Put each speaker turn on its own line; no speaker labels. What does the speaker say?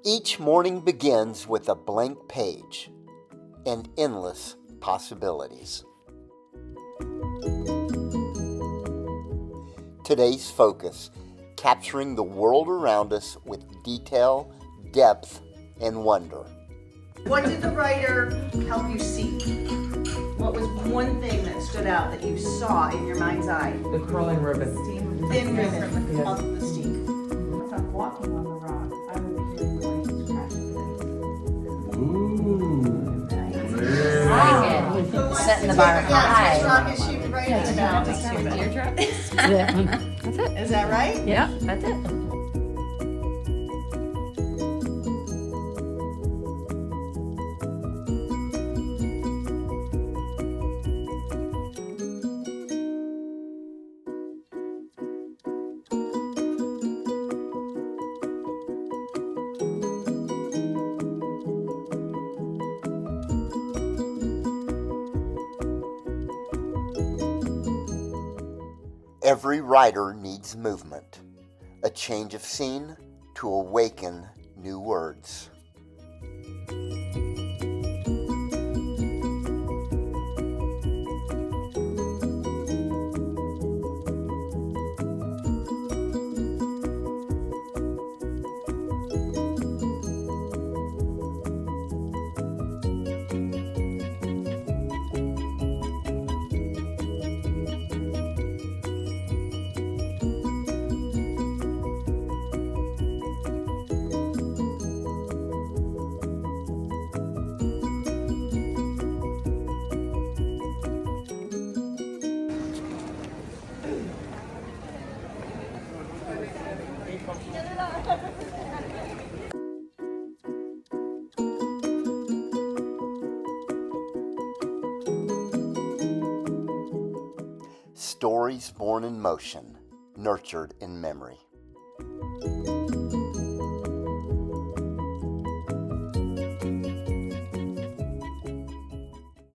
Each morning begins with a blank page and endless possibilities. Today's focus, capturing the world around us with detail, depth, and wonder.
What did the writer help you see? What was one thing that stood out that you saw in your mind's eye?
The curling ribbon.
Thin ribbon of the steam.
If I'm walking on the rock, I would be hearing the waves crashing.
Setting the bar high.
Which rock is she writing about?
That's it.
Is that right?
Yeah, that's it.
Every writer needs movement, a change of scene to awaken new words. Stories born in motion, nurtured in memory.